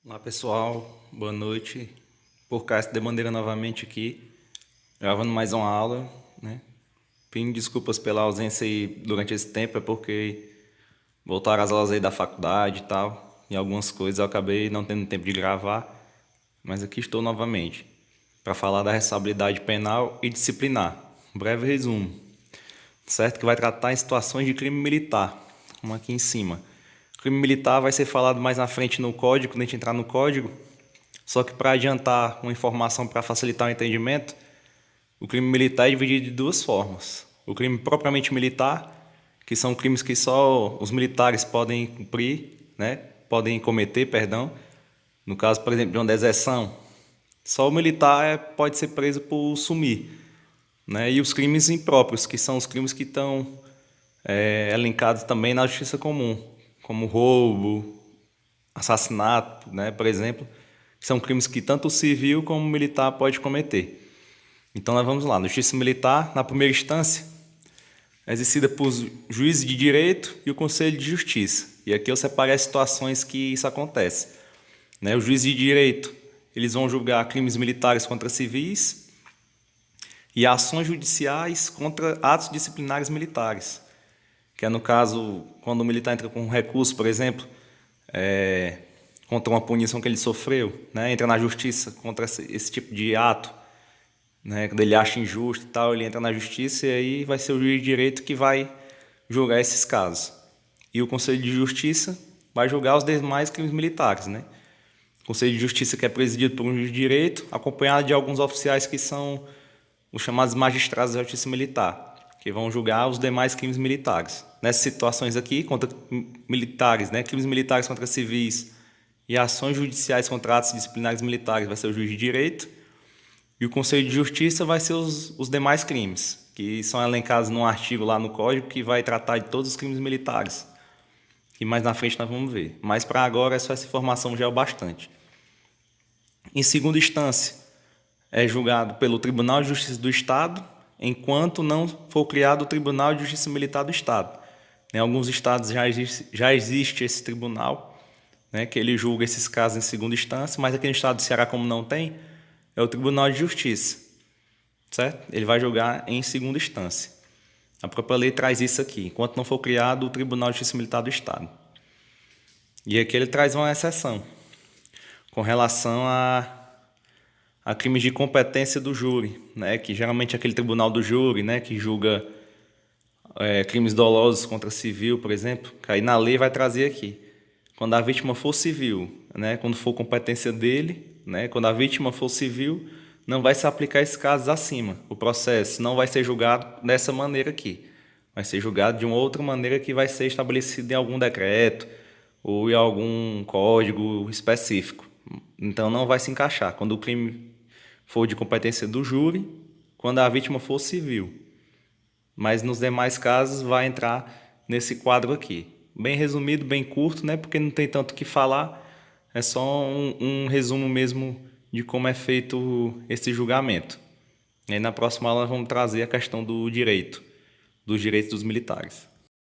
Olá pessoal, boa noite. Por Cássio de Bandeira novamente aqui, gravando mais uma aula, né? Pedindo desculpas pela ausência aí durante esse tempo, é porque voltaram as aulas aí da faculdade e tal, e algumas coisas eu acabei não tendo tempo de gravar, mas aqui estou novamente para falar da responsabilidade penal e disciplinar. Um breve resumo, certo? Que vai tratar em situações de crime militar, como aqui em cima. O crime militar vai ser falado mais na frente no código, quando a gente entrar no código. Só que para adiantar uma informação para facilitar o entendimento, o crime militar é dividido de duas formas. O crime propriamente militar, que são crimes que só os militares podem cumprir, né? Podem cometer, perdão. No caso, por exemplo, de uma deserção, só o militar pode ser preso por sumir, né? E os crimes impróprios, que são os crimes que estão elencados também na justiça comum, como roubo, assassinato, né, por exemplo, que são crimes que tanto o civil como o militar pode cometer. Então nós vamos lá, na justiça militar, na primeira instância, é exercida por juízes de direito e o Conselho de Justiça. E aqui eu separei as situações que isso acontece. Né? Os juízes de direito, eles vão julgar crimes militares contra civis e ações judiciais contra atos disciplinares militares, que é no caso, quando o militar entra com um recurso, por exemplo, contra uma punição que ele sofreu, né? Entra na justiça contra esse tipo de ato, né? Quando ele acha injusto e tal, ele entra na justiça e aí vai ser o juiz de direito que vai julgar esses casos. E o Conselho de Justiça vai julgar os demais crimes militares, né? O Conselho de Justiça que é presidido por um juiz de direito, acompanhado de alguns oficiais que são os chamados magistrados da justiça militar, que vão julgar os demais crimes militares. Nessas situações aqui, contra militares, né, crimes militares contra civis e ações judiciais contra atos disciplinares militares, vai ser o juiz de direito, e o Conselho de Justiça vai ser os demais crimes, que são elencados num artigo lá no Código que vai tratar de todos os crimes militares. E mais na frente nós vamos ver. Mas para agora, só essa informação já é o bastante. Em segunda instância, é julgado pelo Tribunal de Justiça do Estado, enquanto não for criado o Tribunal de Justiça Militar do Estado. Em alguns estados já existe esse tribunal, né, que ele julga esses casos em segunda instância, mas aqui no estado do Ceará, como não tem, é o Tribunal de Justiça, certo? Ele vai julgar em segunda instância. A própria lei traz isso aqui, enquanto não for criado o Tribunal de Justiça Militar do Estado. E aqui ele traz uma exceção com relação a crimes de competência do júri, né, que geralmente é aquele tribunal do júri, né, que julga crimes dolosos contra civil, por exemplo, que aí na lei vai trazer aqui. Quando a vítima for civil, né, quando for competência dele, né, quando a vítima for civil, não vai se aplicar esses casos acima. O processo não vai ser julgado dessa maneira aqui. Vai ser julgado de uma outra maneira que vai ser estabelecida em algum decreto ou em algum código específico. Então não vai se encaixar. Quando o crime for de competência do júri, quando a vítima for civil. Mas nos demais casos vai entrar nesse quadro aqui. Bem resumido, bem curto, né? Porque não tem tanto o que falar. É só um resumo mesmo de como é feito esse julgamento. E aí na próxima aula vamos trazer a questão do direito, dos direitos dos militares.